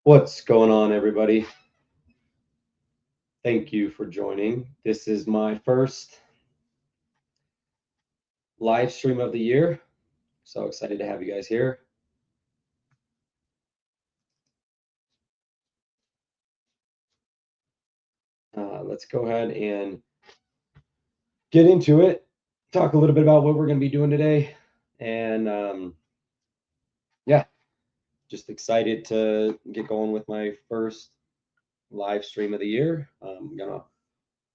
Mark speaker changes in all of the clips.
Speaker 1: What's going on, everybody? Thank you for joining. This is my first live stream of the year. So excited to have you guys here. Let's go ahead and get into it. Talk a little bit about what we're going to be doing today. And yeah, just excited to get going with my first live stream of the year. I'm going to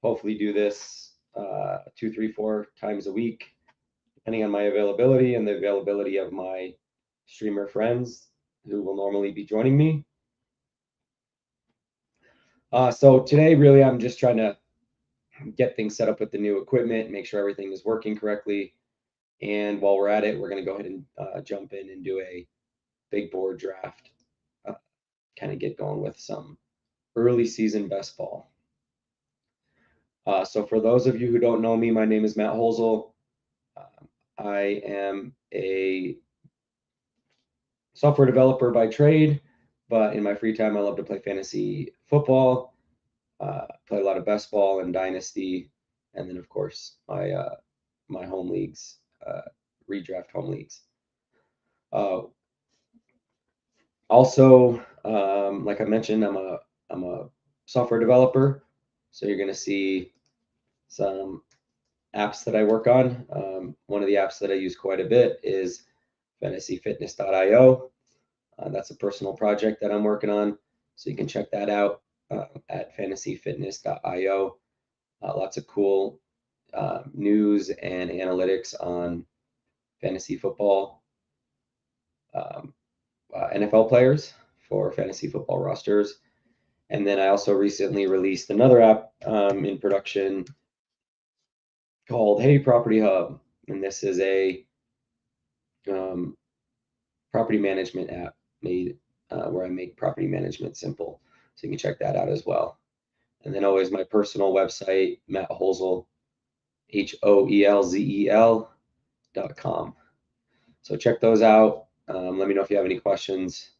Speaker 1: hopefully do this 2, 3, 4 times a week, depending on my availability and the availability of my streamer friends who will normally be joining me. So today, really, I'm just trying to get things set up with the new equipment, make sure everything is working correctly. And while we're at it, we're going to go ahead and jump in and do a big board draft, uh, kind of get going with some early season best ball. So for those of you who don't know me, my name is Matt Holzel. I am a software developer by trade, but in my free time, I love to play fantasy football, play a lot of best ball and dynasty, and then of course my home leagues, redraft home leagues. Also, like I mentioned, I'm a software developer, so you're going to see some apps that I work on. One of the apps that I use quite a bit is fantasyfitness.io. That's a personal project that I'm working on, so you can check that out at fantasyfitness.io. Lots of cool news and analytics on fantasy football, NFL players for fantasy football rosters. And then I also recently released another app in production called Hey Property Hub. And this is a um, property management app made where I make property management simple. So you can check that out as well. And then always my personal website, Matt Holzel, HOELZEL.com. So check those out. Let me know if you have any questions.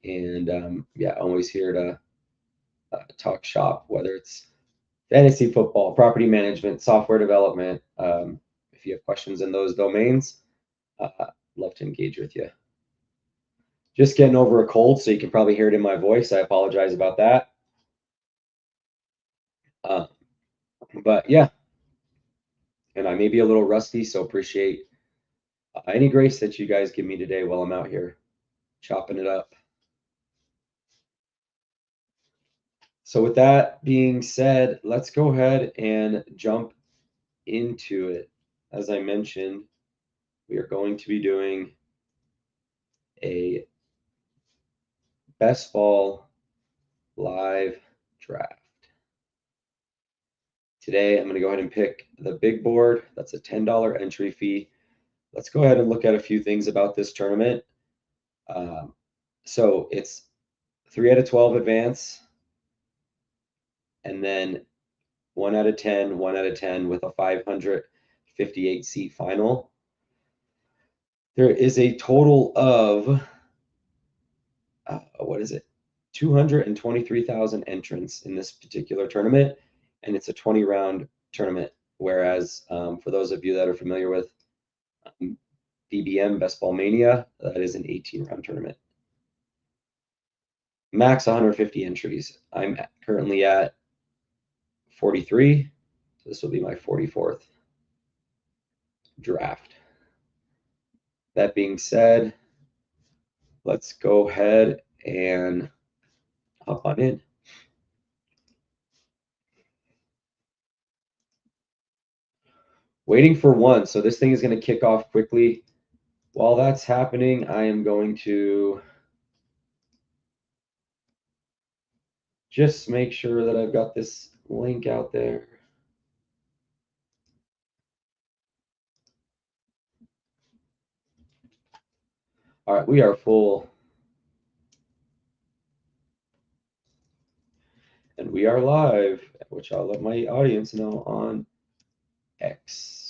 Speaker 1: And yeah, always here to talk shop, whether it's fantasy football, property management, software development. If you have questions in those domains, love to engage with you. Just getting over a cold, so you can probably hear it in my voice. I apologize about that. Uh, but yeah, and I may be a little rusty, so appreciate any grace that you guys give me today while I'm out here chopping it up. So with that being said, let's go ahead and jump into it. As I mentioned, we are going to be doing a best ball live draft. Today, I'm going to go ahead and pick the big board. That's a $10 entry fee. Let's go ahead and look at a few things about this tournament. So it's 3 out of 12 advance, and then 1 out of 10, 1 out of 10 with a 558 seat final. There is a total of, what is it? 223,000 entrants in this particular tournament, and it's a 20-round tournament. Whereas for those of you that are familiar with BBM, Best Ball Mania, that is an 18-round tournament. Max 150 entries. I'm currently at 43, so this will be my 44th draft. That being said, let's go ahead and hop on in. Waiting for one, so this thing is going to kick off quickly. While that's happening, I am going to just make sure that I've got this link out there. All right, we are full. And we are live, which I'll let my audience know on X.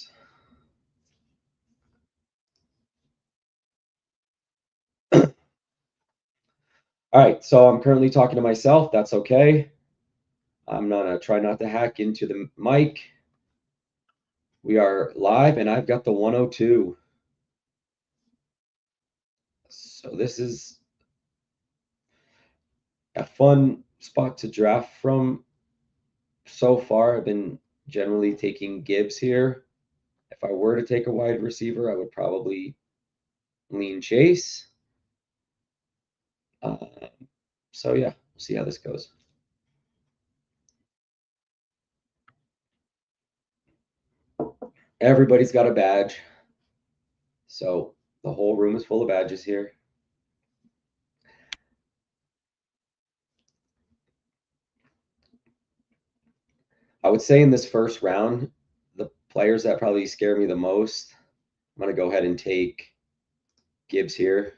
Speaker 1: All All right, so I'm currently talking to myself. That's okay. I'm gonna try not to hack into the mic. We are live, and I've got the 102. So this is a fun spot to draft from so far. I've been generally taking Gibbs here. If I were to take a wide receiver, I would probably lean Chase. So yeah, we'll see how this goes. Everybody's got a badge. So the whole room is full of badges here. I would say in this first round, the players that probably scare me the most, I'm going to go ahead and take Gibbs here.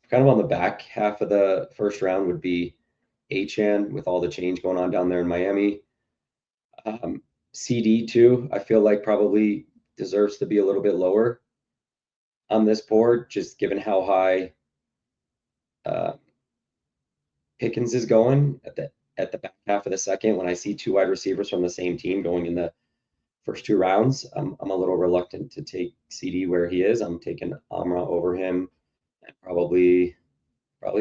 Speaker 1: Kind of on the back half of the first round would be Achane with all the change going on down there in Miami. CD too, I feel like probably deserves to be a little bit lower on this board, just given how high Pickens is going at the back half of the second. When I see two wide receivers from the same team going in the first two rounds, I'm a little reluctant to take CD where he is. I'm taking Amra over him, and probably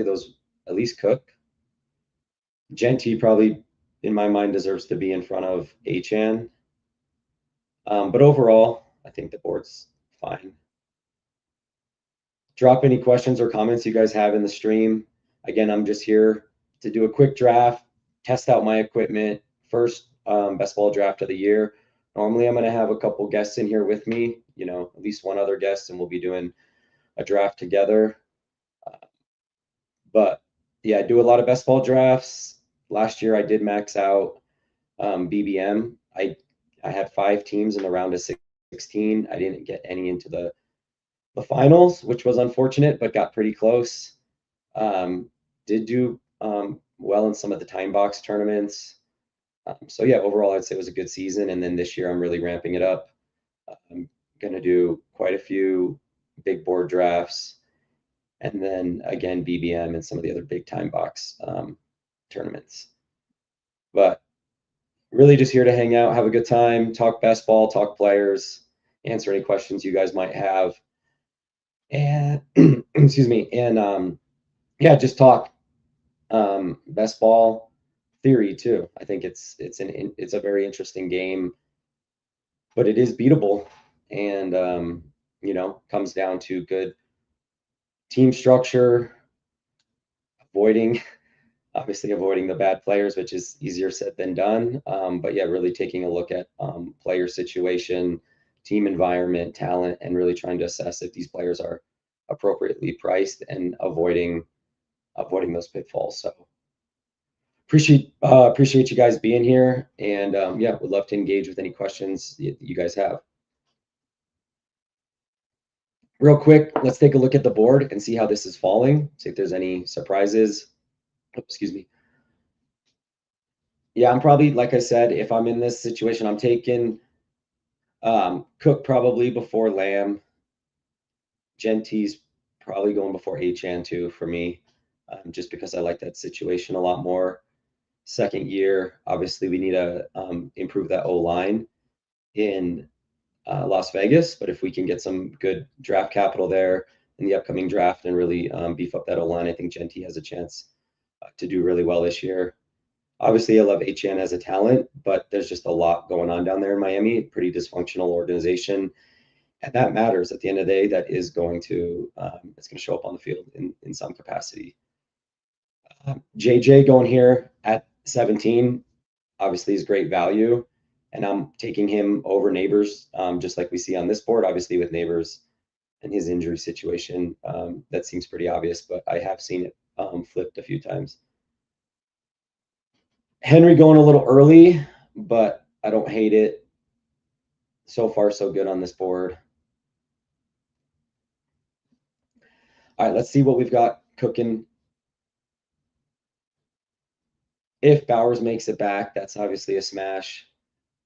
Speaker 1: those at least Cook. Genty probably, in my mind, deserves to be in front of Achane. But overall, I think the board's fine. Drop any questions or comments you guys have in the stream. Again, I'm just here to do a quick draft, test out my equipment. First best ball draft of the year. Normally, I'm going to have a couple guests in here with me, at least one other guest, and we'll be doing a draft together. But yeah, I do a lot of best ball drafts. Last year, I did max out BBM. I had 5 teams in the round of 16. I didn't get any into the finals, which was unfortunate, but got pretty close. Did do well in some of the time box tournaments. So yeah, overall, I'd say it was a good season. And then this year, I'm really ramping it up. I'm going to do quite a few big board drafts, and then again BBM and some of the other big time box tournaments. But really just here to hang out, have a good time, talk best ball, talk players, answer any questions you guys might have. And excuse me, and yeah, just talk best ball theory too. I think it's a very interesting game, but it is beatable, and comes down to good team structure, avoiding the bad players, which is easier said than done. But yeah, really taking a look at player situation, team environment, talent, and really trying to assess if these players are appropriately priced and avoiding those pitfalls. So appreciate you guys being here, and yeah, would love to engage with any questions you guys have. Real quick, let's take a look at the board and see how this is falling. See if there's any surprises. Oh, excuse me. Yeah, I'm probably, like I said, if I'm in this situation, I'm taking Cook probably before Lamb. Genty's probably going before Achane too for me, just because I like that situation a lot more. Second year, obviously, we need to improve that O-line in Las Vegas. But if we can get some good draft capital there in the upcoming draft and really beef up that O-line, I think Genty has a chance to do really well this year. Obviously, I love Achane as a talent, but there's just a lot going on down there in Miami. Pretty dysfunctional organization, and that matters at the end of the day. That is going to it's going to show up on the field in some capacity. JJ going here at 17, obviously is great value, and I'm taking him over Neighbors, just like we see on this board. Obviously, with Neighbors and his injury situation, that seems pretty obvious, but I have seen it flipped a few times. Henry going a little early, but I don't hate it. So far, so good on this board. All right, let's see what we've got cooking. If Bowers makes it back, that's obviously a smash.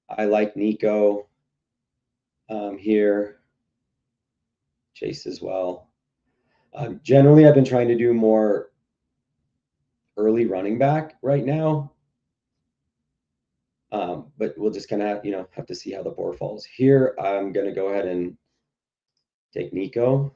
Speaker 1: I like Nico here. Chase as well. Generally, I've been trying to do more early running back right now. But we'll just kind of, have to see how the board falls. Here, I'm going to go ahead and take Nico.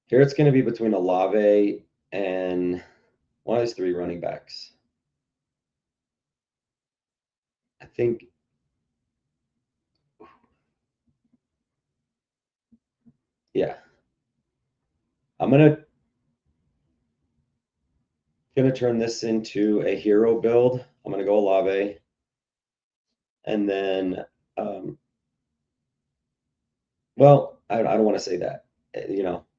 Speaker 1: Here it's going to be between Olave and one of these three running backs. I think, yeah. I'm gonna turn this into a hero build. I'm gonna go Olave, and then, well, I don't want to say that.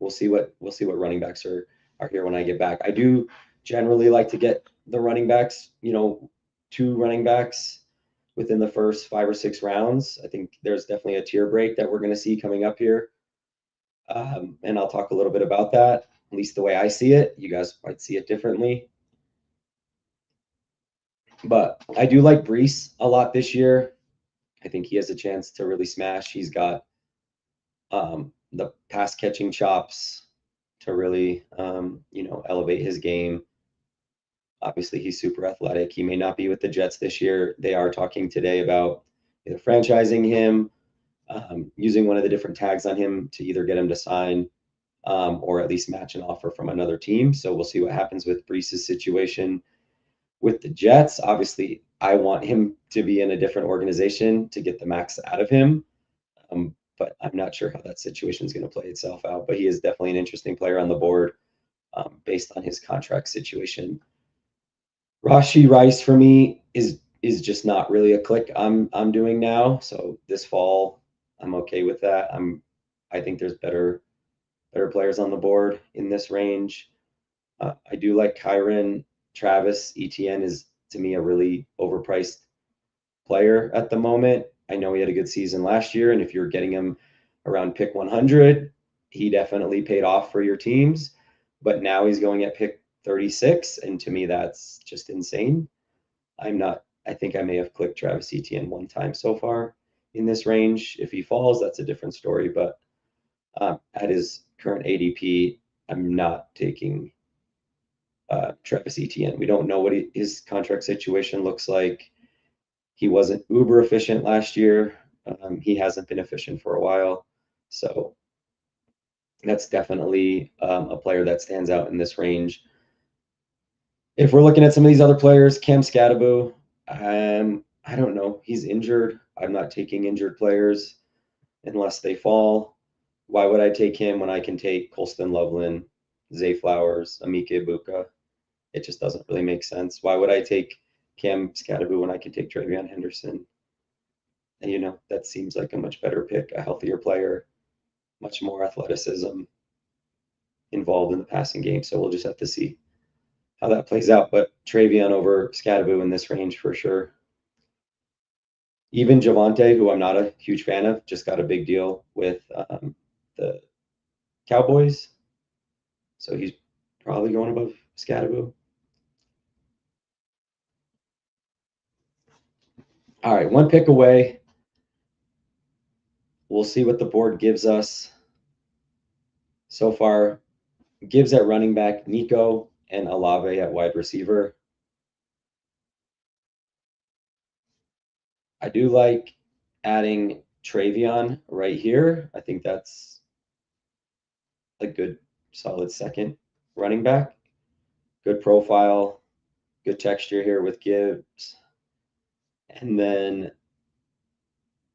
Speaker 1: We'll see what running backs are here when I get back. I do generally like to get the running backs, 2 running backs within the first 5 or 6 rounds. I think there's definitely a tier break that we're going to see coming up here, and I'll talk a little bit about that. At least the way I see it. You guys might see it differently. But I do like Breece a lot this year. I think he has a chance to really smash. He's got the pass catching chops to really, elevate his game. Obviously, he's super athletic. He may not be with the Jets this year. They are talking today about either franchising him, using one of the different tags on him to either get him to sign or at least match an offer from another team. So we'll see what happens with Breece's situation with the Jets. Obviously, I want him to be in a different organization to get the max out of him. But I'm not sure how that situation is going to play itself out. But he is definitely an interesting player on the board based on his contract situation. Rashee Rice for me is just not really a click I'm doing now. So this fall, I'm okay with that. I think there's better players on the board in this range. I do like Kyren. Travis Etienne is to me a really overpriced player at the moment. I know he had a good season last year, and if you're getting him around pick 100, he definitely paid off for your teams. But now he's going at pick 36, and to me, that's just insane. I think I may have clicked Travis Etienne one time so far in this range. If he falls, that's a different story. But at his current ADP, I'm not taking Travis Etienne. We don't know what his contract situation looks like. He wasn't uber efficient last year. He hasn't been efficient for a while. So that's definitely a player that stands out in this range. If we're looking at some of these other players, Cam Skattebo, I don't know. He's injured. I'm not taking injured players unless they fall. Why would I take him when I can take Colston Loveland, Zay Flowers, Emeka Egbuka? It just doesn't really make sense. Why would I take Cam Skattebo when I can take TreVeyon Henderson? And that seems like a much better pick, a healthier player, much more athleticism involved in the passing game. So we'll just have to see how that plays out. But TreVeyon over Skattebo in this range for sure. Even Javonte, who I'm not a huge fan of, just got a big deal with the Cowboys. So he's probably going above Skattebo. All right, one pick away. We'll see what the board gives us. So far, Gibbs at running back, Nico and Olave at wide receiver. I do like adding TreVeyon right here. I think that's a good, solid second running back. Good profile, good texture here with Gibbs. And then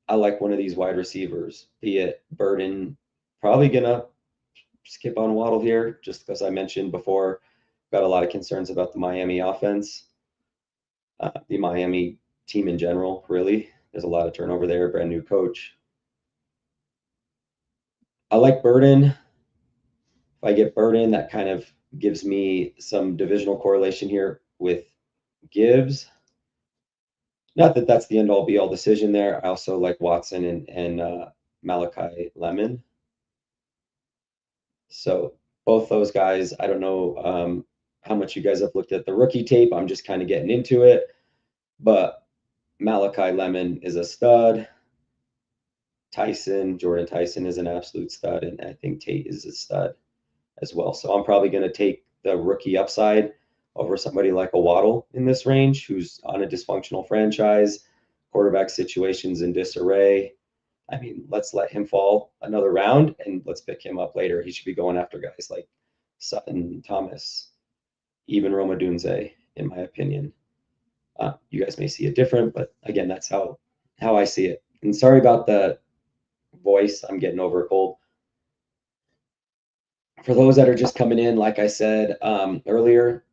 Speaker 1: I like one of these wide receivers, be it Burden. Probably going to skip on Waddle here, just because I mentioned before, got a lot of concerns about the Miami offense. The Miami team in general, really. There's a lot of turnover there, brand new coach. I like Burden. If I get Burden, that kind of gives me some divisional correlation here with Gibbs. Not that that's the end-all be-all decision there. I also like Watson and Malachi Lemon. So both those guys, I don't know how much you guys have looked at the rookie tape. I'm just kind of getting into it. But Malachi Lemon is a stud. Jordan Tyson is an absolute stud. And I think Tate is a stud as well. So I'm probably going to take the rookie upside over somebody like a Waddle in this range, who's on a dysfunctional franchise, quarterback situations in disarray. I mean, let's let him fall another round and let's pick him up later. He should be going after guys like Sutton, Thomas, even Roma Dunze, in my opinion. You guys may see it different, but again, that's how I see it. And sorry about the voice. I'm getting over a cold. For those that are just coming in, like I said earlier,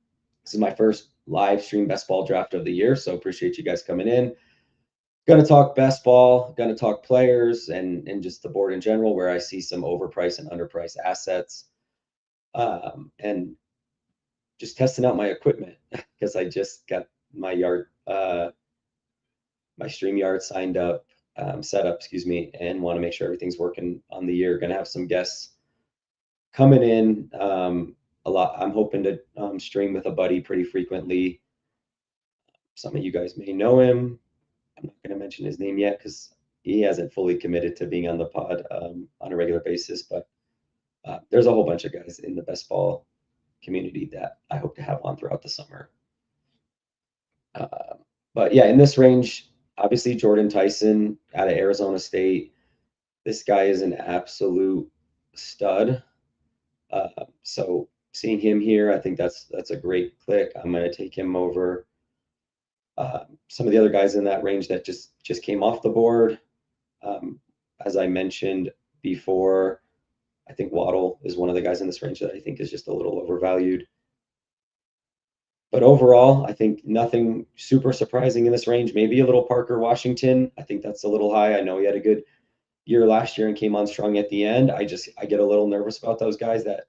Speaker 1: this is my first live stream best ball draft of the year, so appreciate you guys coming in. Going to talk best ball, going to talk players and just the board in general, where I see some overpriced and underpriced assets, and just testing out my equipment because I just got my my StreamYard signed up, set up, excuse me, and want to make sure everything's working on the year. Going to have some guests coming in a lot. I'm hoping to stream with a buddy pretty frequently. Some of you guys may know him. I'm not going to mention his name yet because he hasn't fully committed to being on the pod on a regular basis. But there's a whole bunch of guys in the best ball community that I hope to have on throughout the summer. But yeah, in this range, obviously Jordan Tyson out of Arizona State. This guy is an absolute stud. So seeing him here, I think that's a great click. I'm going to take him over some of the other guys in that range that just came off the board. As I mentioned before, I think Waddle is one of the guys in this range that I think is just a little overvalued. But overall, I think nothing super surprising in this range. Maybe a little Parker Washington. I think that's a little high. I know he had a good year last year and came on strong at the end. I get a little nervous about those guys that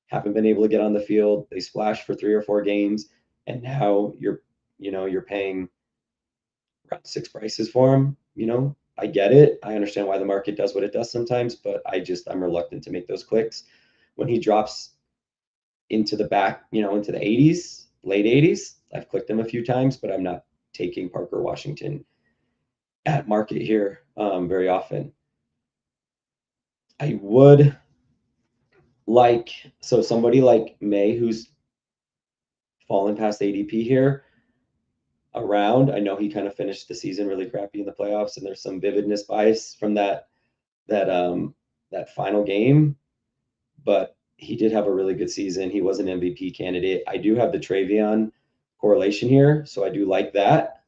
Speaker 1: haven't been able to get on the field. They splash for 3 or 4 games, and now you're paying around 6 prices for them. I get it. I understand why the market does what it does sometimes, but I'm reluctant to make those clicks. When he drops into the back, into the 80s, late 80s, I've clicked him a few times, but I'm not taking Parker Washington at market here very often. I would somebody like May, who's fallen past ADP here around. I know he kind of finished the season really crappy in the playoffs, and there's some vividness bias from that final game, but he did have a really good season. He was an MVP candidate. I do have the Travion correlation here, so I do like that.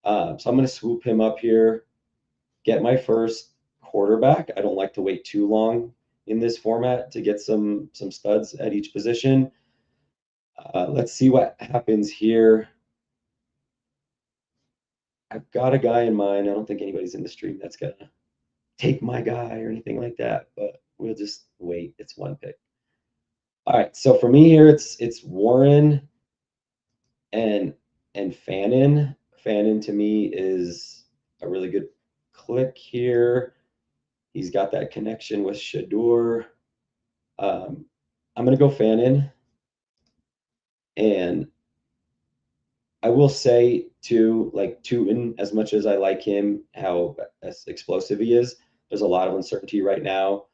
Speaker 1: So I'm going to swoop him up here, get my first quarterback. I don't like to wait too long in this format to get some studs at each position. Let's see what happens here. I've got a guy in mind. I don't think anybody's in the stream that's going to take my guy or anything like that, but we'll just wait. It's one pick. All right, so for me here, it's Warren and Fannin. Fannin to me is a really good click here. He's got that connection with Shedeur. I'm going to go Fannin. And I will say, too, like Tootin, as much as I like him, how explosive he is, there's a lot of uncertainty right now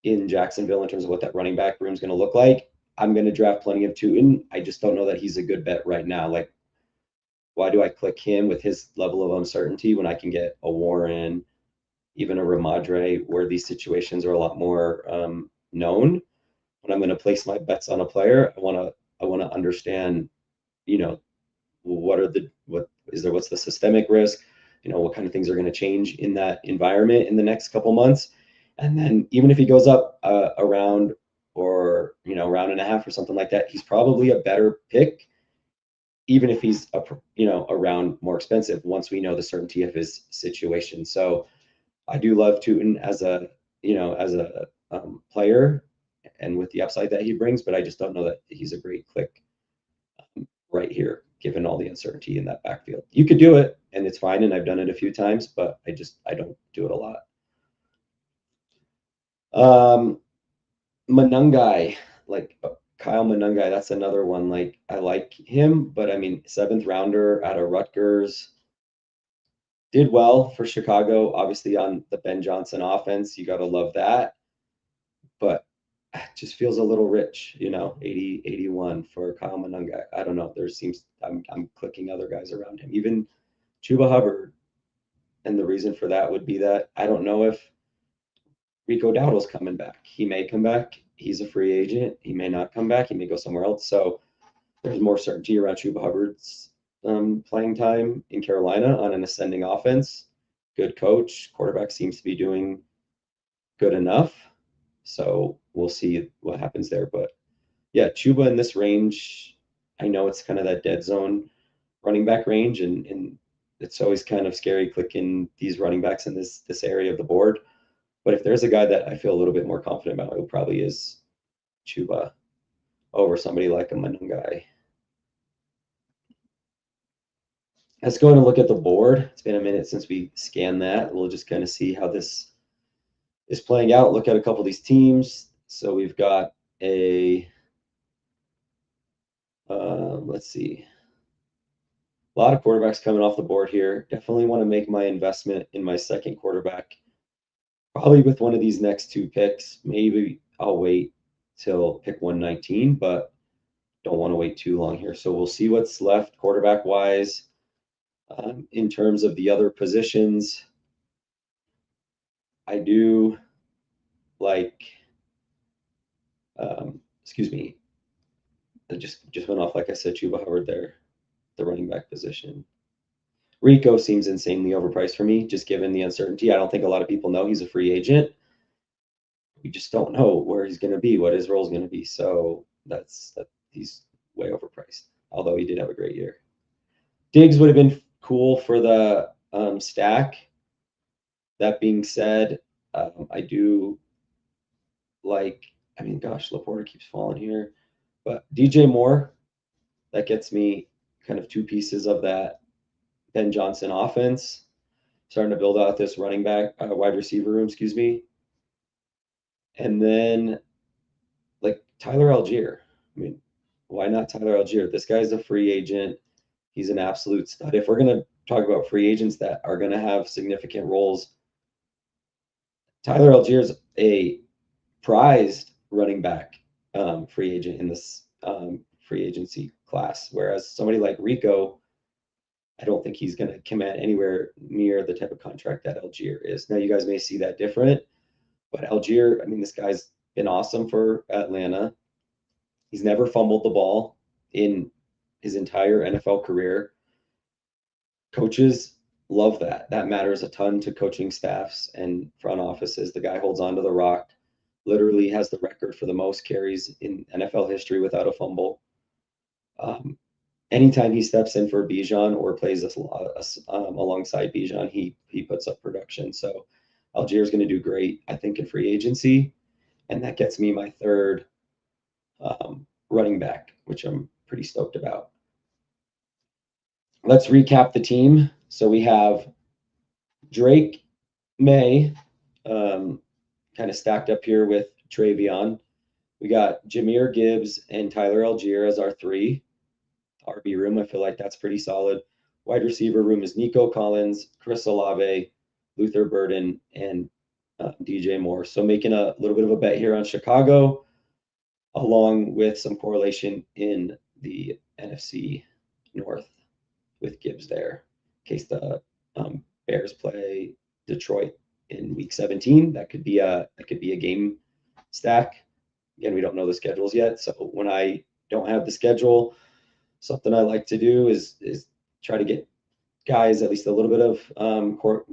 Speaker 1: in Jacksonville in terms of what that running back room is going to look like. I'm going to draft plenty of Tootin. I just don't know that he's a good bet right now. Like, why do I click him with his level of uncertainty when I can get a Warren, even a Ramadre, where these situations are a lot more known? When I'm going to place my bets on a player, I want to understand, what's the systemic risk? What kind of things are going to change in that environment in the next couple months? And then even if he goes up a round or, round and a half or something like that, he's probably a better pick, even if he's a round more expensive once we know the certainty of his situation. So I do love Tootin as a player and with the upside that he brings, but I just don't know that he's a great click right here, given all the uncertainty in that backfield. You could do it, and it's fine, and I've done it a few times, but I don't do it a lot. Manungai, like Kyle Monangai, that's another one. Like, I like him, but I mean, 7th rounder out of Rutgers. Did well for Chicago, obviously on the Ben Johnson offense. You got to love that. But it just feels a little rich, 80, 81 for Kyle Monangai. I don't know. I'm clicking other guys around him. Even Chuba Hubbard. And the reason for that would be that I don't know if Rico Dowdle's coming back. He may come back. He's a free agent. He may not come back. He may go somewhere else. So there's more certainty around Chuba Hubbard's playing time in Carolina on an ascending offense. Good coach. Quarterback seems to be doing good enough. So we'll see what happens there. But yeah, Chuba in this range, I know it's kind of that dead zone running back range, and it's always kind of scary clicking these running backs in this area of the board. But if there's a guy that I feel a little bit more confident about, it probably is Chuba over somebody like a Monangai. Let's go and look at the board. It's been a minute since we scanned that. We'll just kind of see how this is playing out. Look at a couple of these teams. So we've got let's see, a lot of quarterbacks coming off the board here. Definitely want to make my investment in my second quarterback, probably with one of these next 2 picks. Maybe I'll wait till pick 119, but don't want to wait too long here. So we'll see what's left quarterback wise. In terms of the other positions, I do like, excuse me, I just went off, like I said, Chuba Hubbard there, the running back position. Rico seems insanely overpriced for me, just given the uncertainty. I don't think a lot of people know he's a free agent. We just don't know where he's going to be, what his role is going to be. So he's way overpriced, although he did have a great year. Diggs would have been cool for the stack. That being said, I do like, I mean, gosh, Laporta keeps falling here, but DJ Moore, that gets me kind of 2 pieces of that Ben Johnson offense, starting to build out this running back, wide receiver room, excuse me. And then like Tyler Algier. I mean, why not Tyler Algier? This guy's a free agent. He's an absolute stud. If we're going to talk about free agents that are going to have significant roles, Tyler Algier's a prized running back free agent in this free agency class, whereas somebody like Rico, I don't think he's going to command anywhere near the type of contract that Algier is. Now, you guys may see that different, but Algier, I mean, this guy's been awesome for Atlanta. He's never fumbled the ball in his entire NFL career. Coaches love that. That matters a ton to coaching staffs and front offices. The guy holds on to the rock, literally has the record for the most carries in NFL history without a fumble. Anytime he steps in for Bijan or plays alongside Bijan, he puts up production. So Algier's going to do great, I think, in free agency. And that gets me my third running back, which I'm pretty stoked about. Let's recap the team. So we have Drake May kind of stacked up here with Travion. We got Jahmyr Gibbs and Tyler Algier as our 3 RB room. I feel like that's pretty solid. Wide receiver room is Nico Collins, Chris Olave, Luther Burden, and DJ Moore. So making a little bit of a bet here on Chicago, along with some correlation in the NFC North with Gibbs there, in case the Bears play Detroit in Week 17. That could be a game stack. Again, we don't know the schedules yet, so when I don't have the schedule, something I like to do is try to get guys at least a little bit of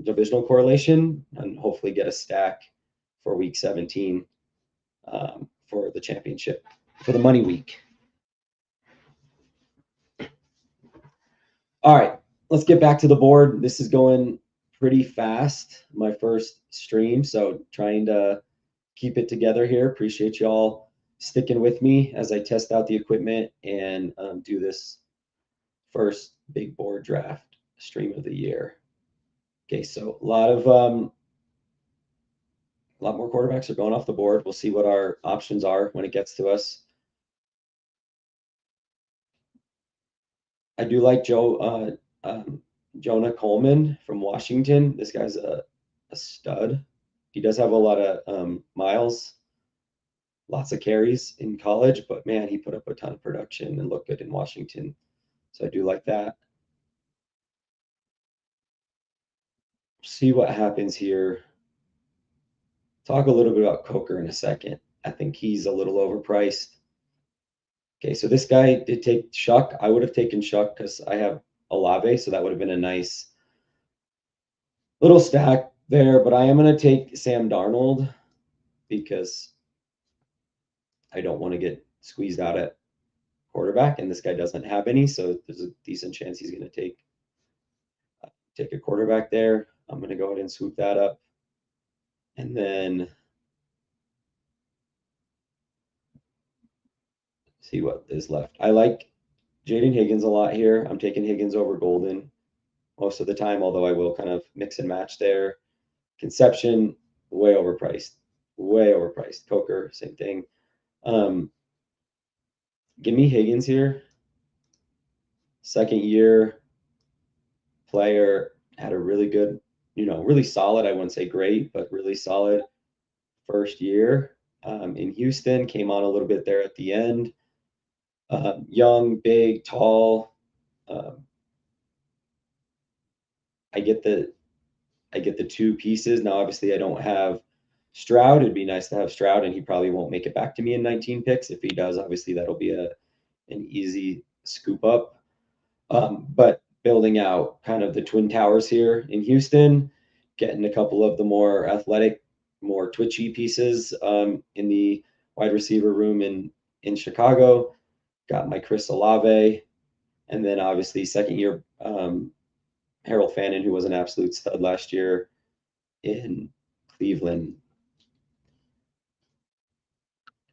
Speaker 1: divisional correlation and hopefully get a stack for Week 17 for the championship, for the money week. All right, let's get back to the board. This is going pretty fast, my first stream, so trying to keep it together here. Appreciate y'all sticking with me as I test out the equipment and do this first big board draft stream of the year. Okay, so a lot more quarterbacks are going off the board. We'll see what our options are when it gets to us. I do like Jonah Coleman from Washington. This guy's a stud. He does have a lot of miles, lots of carries in college, but man, he put up a ton of production and looked good in Washington. So I do like that. See what happens here. Talk a little bit about Coker in a second. I think he's a little overpriced. Okay, so this guy did take Shuck. I would have taken Shuck because I have Olave, so that would have been a nice little stack there. But I am going to take Sam Darnold because I don't want to get squeezed out at quarterback, and this guy doesn't have any, so there's a decent chance he's going to take a quarterback there. I'm going to go ahead and swoop that up, and then see what is left. I like Jaden Higgins a lot here. I'm taking Higgins over Golden most of the time, although I will kind of mix and match there. Conception, way overpriced. Way overpriced. Coker, same thing. Give me Higgins here. Second year player, had a really good, really solid. I wouldn't say great, but really solid first year in Houston. Came on a little bit there at the end. Young, big, tall. I get the two pieces. Now, obviously, I don't have Stroud. It'd be nice to have Stroud, and he probably won't make it back to me in 19 picks. If he does, obviously, that'll be an easy scoop up. But building out kind of the Twin Towers here in Houston, getting a couple of the more athletic, more twitchy pieces in the wide receiver room in Chicago. Got my Chris Olave, and then obviously second year Harold Fannin, who was an absolute stud last year in Cleveland.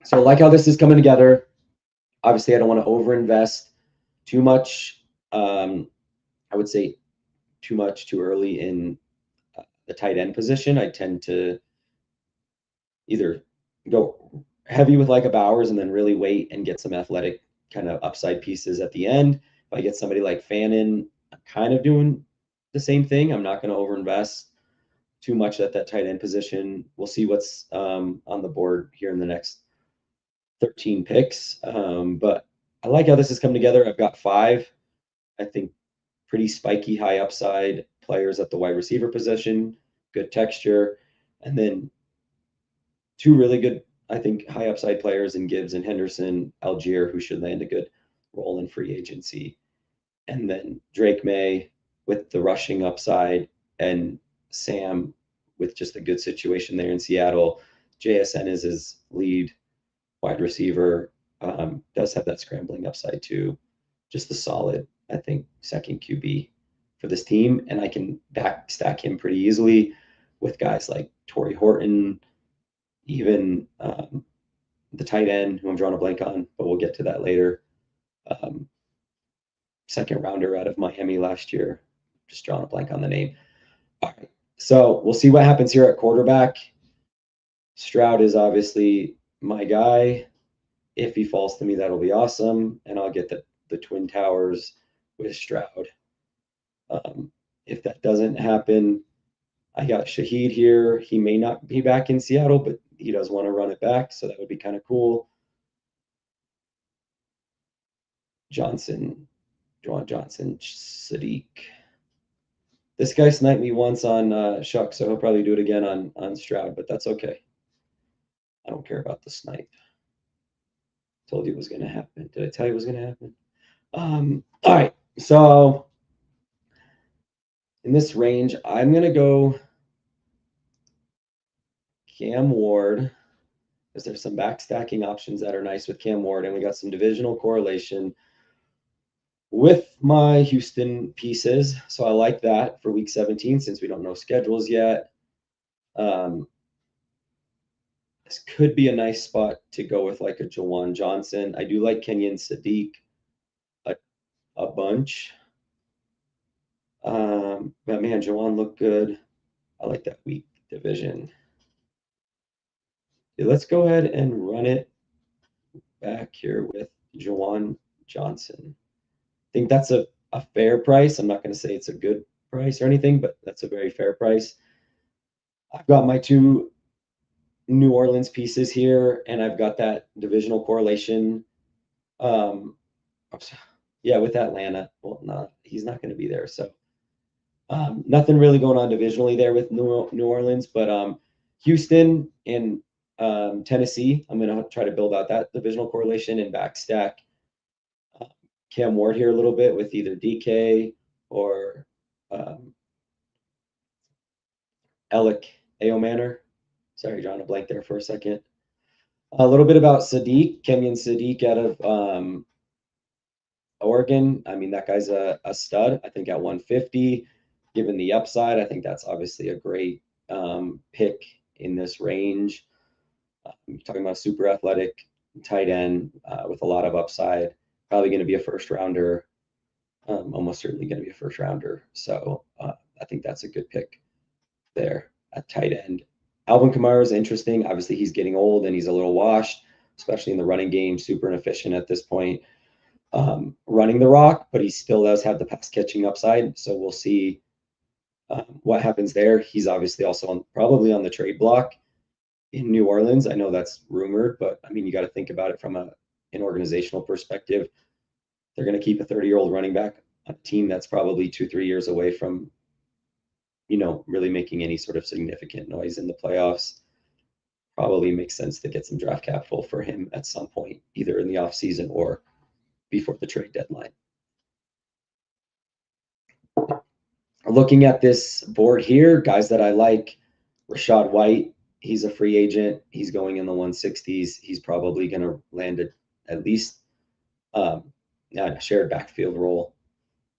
Speaker 1: So I like how this is coming together. Obviously, I don't want to overinvest too much. I would say too much too early in the tight end position. I tend to either go heavy with like a Bowers and then really wait and get some athletic kind of upside pieces at the end. If I get somebody like Fannin, I'm kind of doing the same thing. I'm not going to overinvest too much at that tight end position. We'll see what's on the board here in the next 13 picks. But I like how this has come together. I've got 5, I think, pretty spiky, high upside players at the wide receiver position, good texture, and then 2 really good, I think, high upside players in Gibbs and Henderson, Algier, who should land a good role in free agency. And then Drake May with the rushing upside, and Sam with just a good situation there in Seattle. JSN is his lead wide receiver, does have that scrambling upside too. Just a solid, I think, second QB for this team. And I can back stack him pretty easily with guys like Torrey Horton, even the tight end, who I'm drawing a blank on, but we'll get to that later. Second rounder out of Miami last year. Just drawing a blank on the name. All right. So we'll see what happens here at quarterback. Stroud is obviously my guy. If he falls to me, that'll be awesome. And I'll get the Twin Towers with Stroud. If that doesn't happen, I got Shaheed here. He may not be back in Seattle, but he does want to run it back, so that would be kind of cool. Johnson, Juwan Johnson, Sadiq. This guy sniped me once on Shuck, so he'll probably do it again on Stroud, but that's okay. I don't care about the snipe. Told you it was going to happen. Did I tell you it was going to happen? All right, so in this range, I'm going to go Cam Ward, because there's some backstacking options that are nice with Cam Ward, and we got some divisional correlation with my Houston pieces. So I like that for week 17 since we don't know schedules yet. This could be a nice spot to go with like a Juwan Johnson. I do like Kenyon Sadiq a bunch. But man, Juwan looked good. I like that weak division. Okay, let's go ahead and run it back here with Juwan Johnson. think that's a fair price. I'm not going to say it's a good price or anything, but that's a very fair price. I've got my two New Orleans pieces here, and I've got that divisional correlation. Um, yeah, with Atlanta. Well, no, he's not going to be there. So nothing really going on divisionally there with New Orleans, but Houston and Tennessee, I'm going to try to build out that divisional correlation and backstack Cam Ward here a little bit with either DK or Alec Aomanor. Sorry, John, a blank there for a second. A little bit about Sadiq, Kenyon Sadiq out of Oregon. I mean, that guy's a stud. I think at 150, given the upside, I think that's obviously a great pick in this range. You're talking about super athletic tight end with a lot of upside. Probably going to be a first rounder. Almost certainly going to be a first rounder. So I think that's a good pick there at tight end. Alvin Kamara is interesting. Obviously, he's getting old and he's a little washed, especially in the running game. Super inefficient at this point. Running the rock, but he still does have the pass catching upside. So we'll see what happens there. He's obviously also probably on the trade block in New Orleans. I know that's rumored, but I mean, you got to think about it from an organizational perspective. They're going to keep a 30-year-old running back on a team that's probably 2-3 years away from, really making any sort of significant noise in the playoffs. Probably makes sense to get some draft capital for him at some point, either in the offseason or before the trade deadline. Looking at this board here, guys that I like, Rachaad White, he's a free agent. He's going in the 160s. He's probably going to land at least a shared backfield role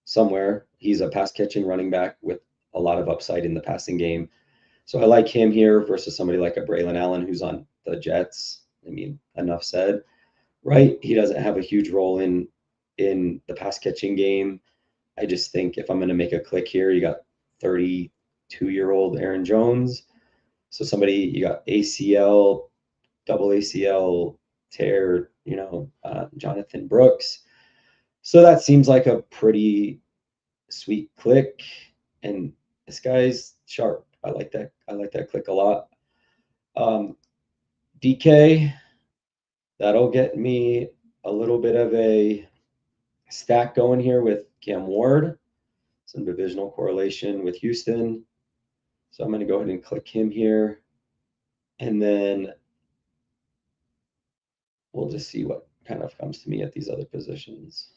Speaker 1: somewhere. He's a pass catching running back with a lot of upside in the passing game. So I like him here versus somebody like a Braylon Allen who's on the Jets. I mean, enough said, right? He doesn't have a huge role in the pass catching game. I just think if I'm going to make a click here, you got 32-year-old Aaron Jones. So somebody, you got ACL, double ACL tear, Jonathan Brooks. So that seems like a pretty sweet click. And this guy's sharp. I like that. I like that click a lot. DK, that'll get me a little bit of a stack going here with Cam Ward. Some divisional correlation with Houston. So I'm going to go ahead and click him here. And then we'll just see what kind of comes to me at these other positions.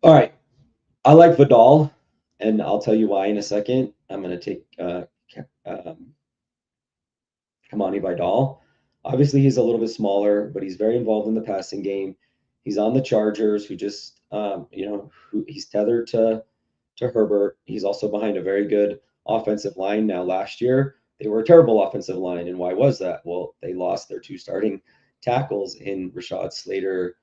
Speaker 1: All right. I like Vidal, and I'll tell you why in a second. I'm going to take Kamani Vidal. Obviously, he's a little bit smaller, but he's very involved in the passing game. He's on the Chargers, who just, he's tethered to Herbert. He's also behind a very good offensive line. Now, last year, they were a terrible offensive line. And why was that? Well, they lost their two starting tackles in Rashad Slater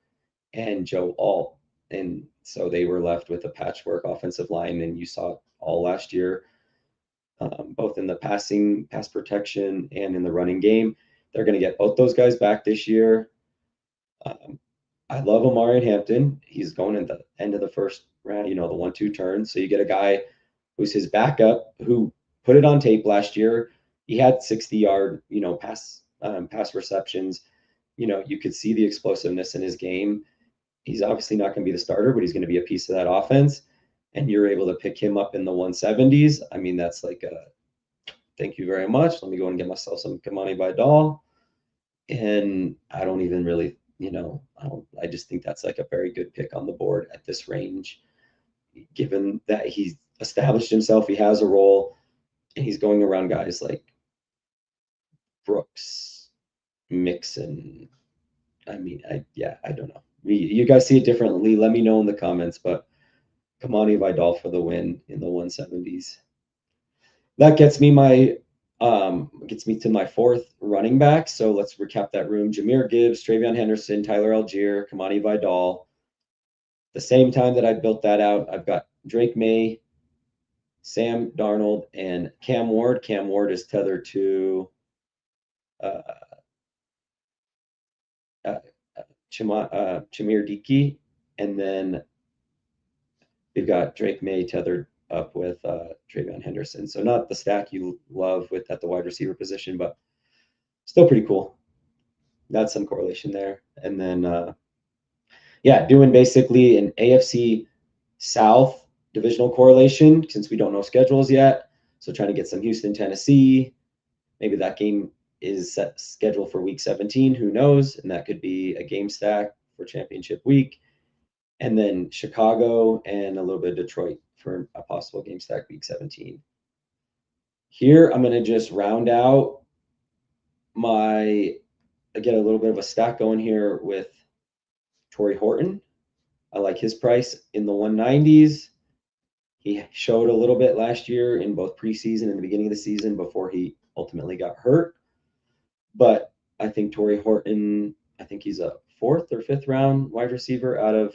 Speaker 1: and Joe Alt. And so they were left with a patchwork offensive line. And you saw all last year, both in the pass protection, and in the running game. They're going to get both those guys back this year. I love Omarion Hampton. He's going in the end of the first round, the 1-2 turn. So you get a guy who's his backup who put it on tape last year. He had 60-yard, pass receptions. You could see the explosiveness in his game. He's obviously not going to be the starter, but he's going to be a piece of that offense. And you're able to pick him up in the 170s. I mean, that's like thank you very much. Let me go and get myself some Kamani Vidal. And I don't even really, I just think that's like a very good pick on the board at this range, given that he's established himself, he has a role, and he's going around guys like Brooks, Mixon. I mean, I don't know. You guys see it differently. Let me know in the comments, but Kamani Vidal for the win in the 170s. That gets me to my fourth running back. So let's recap that room. Jahmyr Gibbs, TreVeyon Henderson, Tyler Algier, Kamani Vidal. The same time that I built that out, I've got Drake May, Sam Darnold, and Cam Ward. Cam Ward is tethered to Chimere Diki, and then we've got Drake May tethered up with TreVeyon Henderson. So not the stack you love with at the wide receiver position, but still pretty cool. That's some correlation there. And then, yeah, doing basically an AFC South divisional correlation since we don't know schedules yet. So trying to get some Houston, Tennessee. Maybe that game is scheduled for week 17. Who knows? And that could be a game stack for championship week. And then Chicago and a little bit of Detroit for a possible game stack week 17. Here, I'm going to just round out I get a little bit of a stack going here with Torrey Horton. I like his price in the 190s. He showed a little bit last year in both preseason and the beginning of the season before he ultimately got hurt. But I think Torrey Horton, I think he's a 4th or 5th round wide receiver out of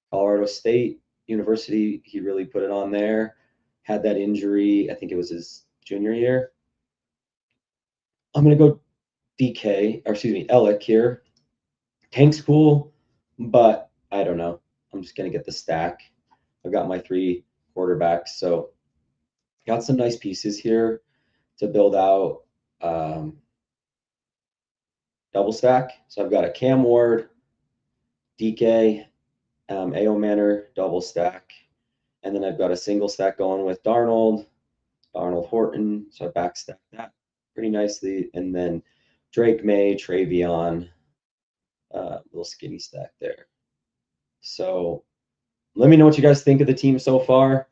Speaker 1: Colorado State University. He really put it on there. Had that injury, I think it was his junior year. I'm going to go Ellick here. Tank's cool, but I don't know. I'm just going to get the stack. I've got my 3 quarterbacks, so got some nice pieces here to build out double stack. So I've got a Cam Ward, DK, A.O. Manor double stack, and then I've got a single stack going with Darnold Horton. So I backstack that pretty nicely, and then Drake May, TreVeyon, little skinny stack there. So let me know what you guys think of the team so far.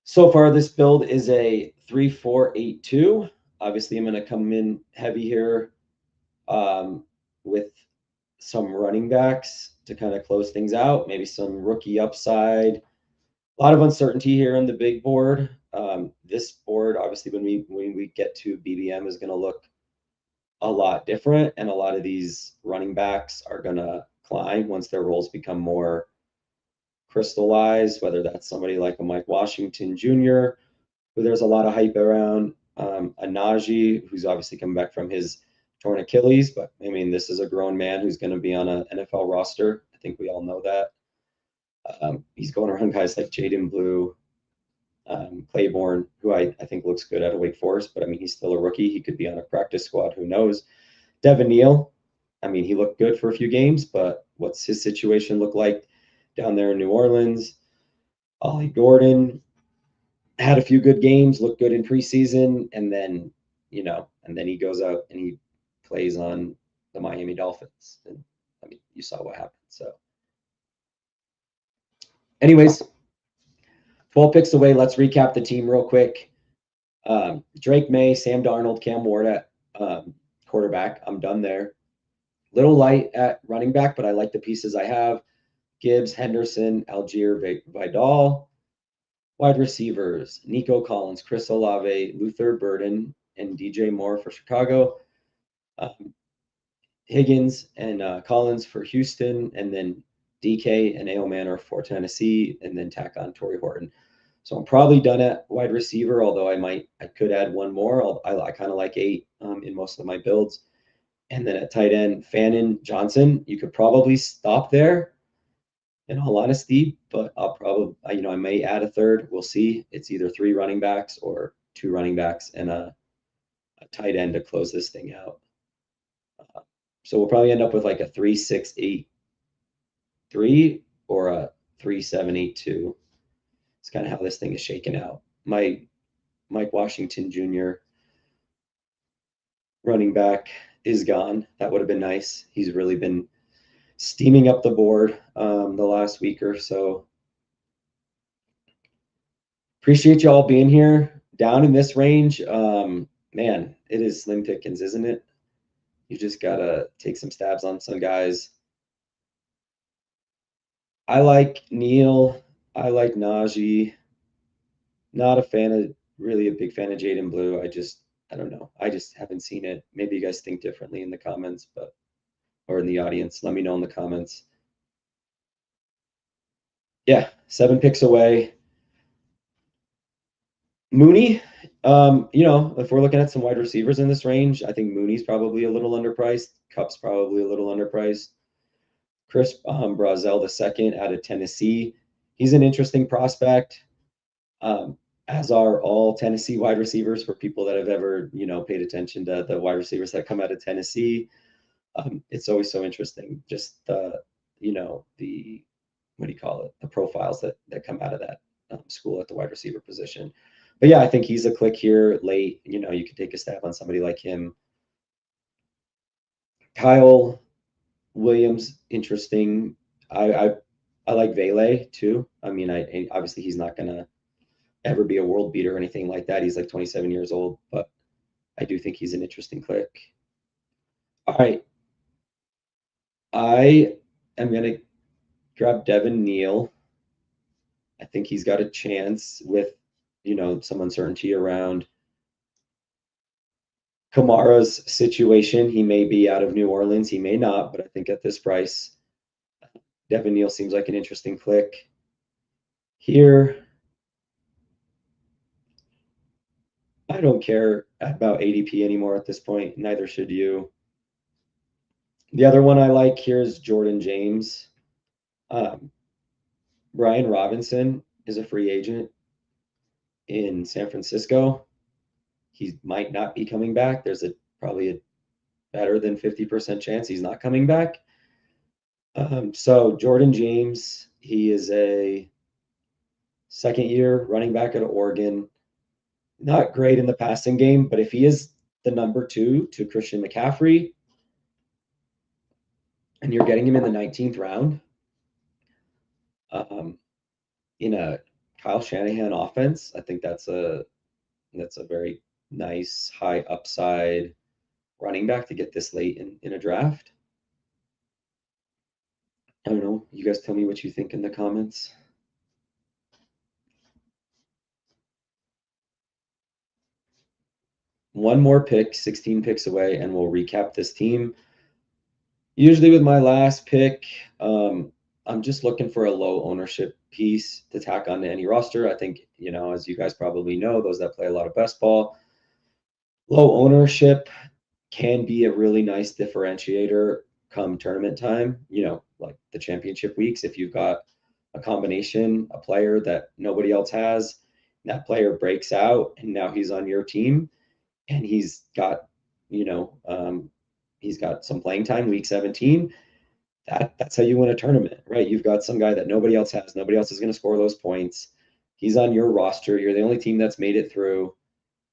Speaker 1: So far, this build is a 3-4-8-2. Obviously, I'm going to come in heavy here with some running backs to kind of close things out, maybe some rookie upside. A lot of uncertainty here on the big board. This board, obviously, when we get to BBM, is going to look a lot different, and a lot of these running backs are going to climb once their roles become more crystallized, whether that's somebody like a Mike Washington Jr., who there's a lot of hype around, a Najee, who's obviously coming back from his torn Achilles, but I mean, this is a grown man who's going to be on an NFL roster. I think we all know that. He's going around guys like Jaden Blue, Claiborne, who I think looks good out of Wake Forest, but I mean, he's still a rookie. He could be on a practice squad. Who knows? Devin Neal, I mean, he looked good for a few games, but what's his situation look like down there in New Orleans? Ollie Gordon had a few good games, looked good in preseason, and then, and then he goes out and he plays on the Miami Dolphins. And I mean, you saw what happened. So anyways, 12 picks away. Let's recap the team real quick. Drake May, Sam Darnold, Cam Ward at quarterback. I'm done there. Little light at running back, but I like the pieces I have. Gibbs, Henderson, Algier Vidal. Wide receivers, Nico Collins, Chris Olave, Luther Burden, and DJ Moore for Chicago. Higgins and Collins for Houston, and then DK and A.O. Manor for Tennessee, and then tack on Torrey Horton. So I'm probably done at wide receiver, although I could add one more. I kind of like 8 in most of my builds. And then at tight end, Fannin, Johnson, you could probably stop there, in all honesty, but I'll probably, I may add a third. We'll see. It's either 3 running backs or 2 running backs and a tight end to close this thing out. So we'll probably end up with like a 3-6-8-3 or a 3-7-8-2. It's kind of how this thing is shaken out. My Mike Washington Jr. running back is gone. That would have been nice. He's really been steaming up the board the last week or so. Appreciate you all being here. Down in this range, man, it is slim pickings, isn't it? You just got to take some stabs on some guys. I like Neal. I like Najee. Not really a big fan of Jaden Blue. I don't know. I just haven't seen it. Maybe you guys think differently in the comments, or in the audience. Let me know in the comments. Yeah, 7 picks away. Mooney, If we're looking at some wide receivers in this range, I think Mooney's probably a little underpriced. Cup's probably a little underpriced. Chris Brazel II out of Tennessee. He's an interesting prospect, as are all Tennessee wide receivers for people that have ever, paid attention to the wide receivers that come out of Tennessee. It's always so interesting, just the what do you call it? The profiles that come out of that school at the wide receiver position. But yeah, I think he's a click here late. You could take a stab on somebody like him. Kyle Williams, interesting. I like Vele too. I mean, I obviously he's not gonna ever be a world beater or anything like that. He's like 27 years old, but I do think he's an interesting click. All right, I am gonna grab Devin Neal. I think he's got a chance with, some uncertainty around Kamara's situation. He may be out of New Orleans, he may not, but I think at this price, Devin Neal seems like an interesting click. Here, I don't care about ADP anymore at this point. Neither should you. The other one I like here is Jordan James. Brian Robinson is a free agent in San Francisco. He might not be coming back. There's probably a better than 50% chance he's not coming back. So Jordan James, he is a second-year running back at Oregon. Not great in the passing game, but if he is the number 2 to Christian McCaffrey, and you're getting him in the 19th round, in a Kyle Shanahan offense, I think that's a very nice high upside running back to get this late in a draft. I don't know. You guys tell me what you think in the comments. One more pick, 16 picks away, and we'll recap this team. Usually with my last pick, I'm just looking for a low ownership piece to tack onto any roster. I think, as you guys probably know, those that play a lot of best ball, low ownership can be a really nice differentiator come tournament time, like the championship weeks. If you've got a combination, a player that nobody else has, that player breaks out and now he's on your team and he's got, he's got some playing time week 17. That's how you win a tournament, right? You've got some guy that nobody else has. Nobody else is going to score those points. He's on your roster. You're the only team that's made it through.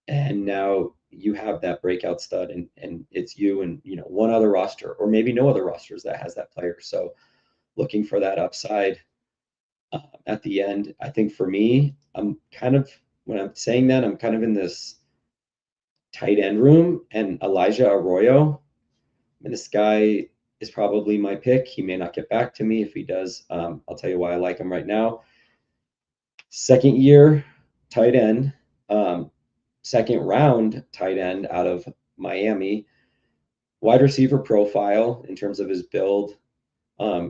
Speaker 1: And now you have that breakout stud and it's you and one other roster or maybe no other rosters that has that player. So looking for that upside at the end. I think for me, I'm kind of, when I'm saying that, I'm kind of in this tight end room, and Elijah Arroyo, and this guy is probably my pick. He may not get back to me. If he does, I'll tell you why I like him right now. Second year tight end, second round tight end out of Miami. Wide receiver profile in terms of his build.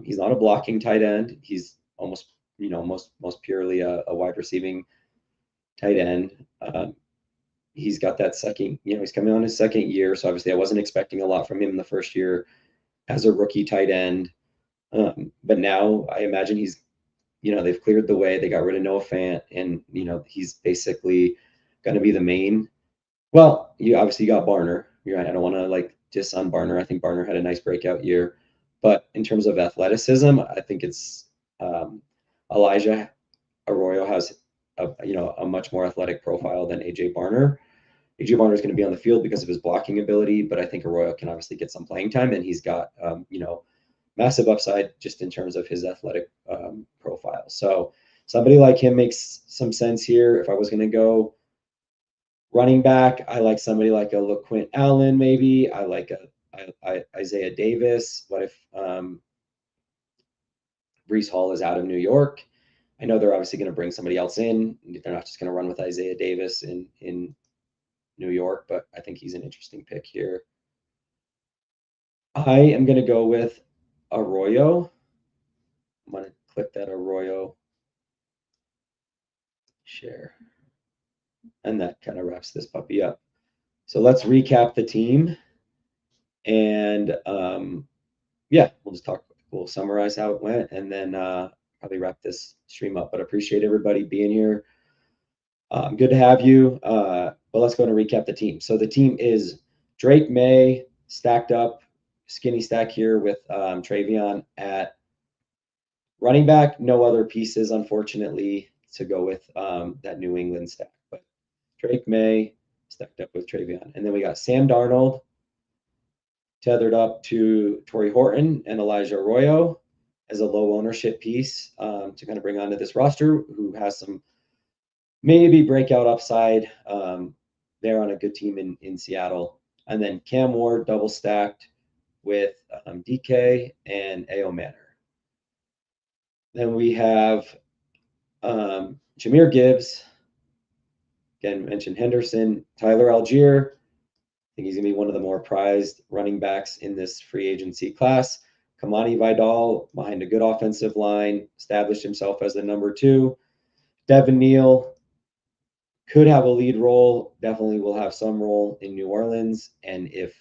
Speaker 1: He's not a blocking tight end. He's almost, most purely a wide receiving tight end. He's got that second, he's coming on his second year. So obviously I wasn't expecting a lot from him in the first year as a rookie tight end. But now I imagine he's, they've cleared the way. They got rid of Noah Fant, and, he's basically going to be the main. Well, you obviously got Barner. You're right. I don't want to diss on Barner. I think Barner had a nice breakout year. But in terms of athleticism, I think it's Elijah Arroyo has a much more athletic profile than AJ Barner. AJ Barner is going to be on the field because of his blocking ability, but I think Arroyo can obviously get some playing time, and he's got massive upside just in terms of his athletic profile. So somebody like him makes some sense here. If I was going to go running back, I like somebody like a LaQuint Allen, maybe. I like Isaiah Davis. What if Breece Hall is out of New York? I know they're obviously going to bring somebody else in. They're not just going to run with Isaiah Davis in New York, but I think he's an interesting pick here. I am going to go with Arroyo. I'm going to click that Arroyo share. And that kind of wraps this puppy up. So let's recap the team. And yeah, we'll summarize how it went, and then probably wrap this stream up. But appreciate everybody being here. Good to have you. But let's go and recap the team. So the team is Drake Maye stacked up, skinny stack here with Travion at running back. No other pieces, unfortunately, to go with that New England stack. But Drake Maye stacked up with Travion. And then we got Sam Darnold tethered up to Torrey Horton and Elijah Arroyo as a low ownership piece to kind of bring onto this roster, who has some maybe breakout upside there on a good team in Seattle. And then Cam Ward double stacked with DK and A.O. Manor. Then we have Jahmyr Gibbs. Again, mentioned Henderson, Tyler Algier. I think he's going to be one of the more prized running backs in this free agency class. Kamani Vidal behind a good offensive line, established himself as the number 2. Devin Neal could have a lead role, definitely will have some role in New Orleans. And if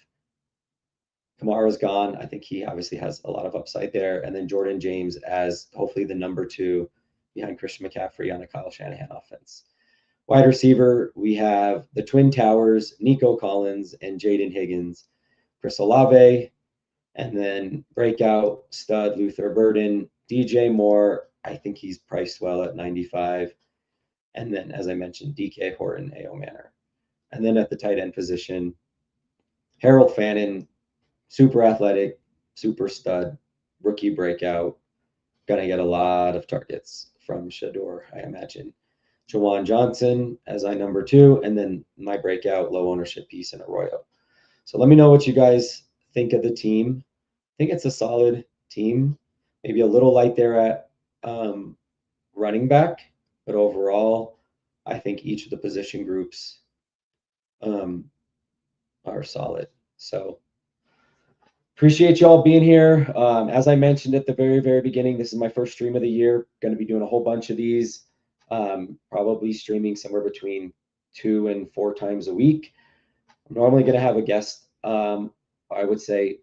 Speaker 1: Kamara's gone, I think he obviously has a lot of upside there. And then Jordan James as hopefully the number 2 behind Christian McCaffrey on a Kyle Shanahan offense. Wide receiver, we have the Twin Towers, Nico Collins and Jaden Higgins, Chris Olave, and then breakout stud Luther Burden, DJ Moore. I think he's priced well at 95. And then, as I mentioned, DK Horton, A.O. Manor. And then at the tight end position, Harold Fannin, super athletic, super stud, rookie breakout. Gonna get a lot of targets from Shador, I imagine. Jawan Johnson as I number 2, and then my breakout low ownership piece in Arroyo. So let me know what you guys think of the team. I think it's a solid team. Maybe a little light there at running back, but overall, I think each of the position groups are solid. So appreciate y'all being here. As I mentioned at the very, very beginning, this is my first stream of the year. Going to be doing a whole bunch of these. Probably streaming somewhere between 2 and 4 times a week. I'm normally going to have a guest. I would say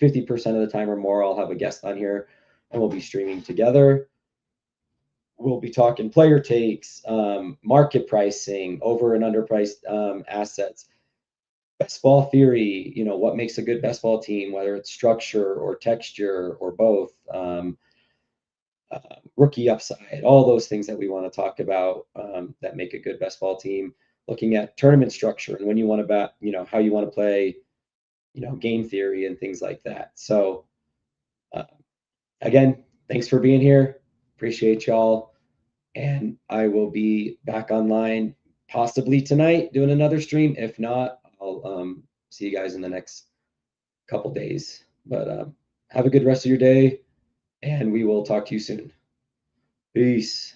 Speaker 1: 50% of the time or more, I'll have a guest on here, and we'll be streaming together. We'll be talking player takes, market pricing, over and underpriced assets, best ball theory, what makes a good best ball team, whether it's structure or texture or both. Rookie upside, all those things that we want to talk about that make a good best ball team. Looking at tournament structure and when you want to bet, how you want to play, game theory and things like that. So again, thanks for being here. Appreciate y'all. And I will be back online possibly tonight doing another stream. If not, I'll see you guys in the next couple days. But have a good rest of your day, and we will talk to you soon. Peace.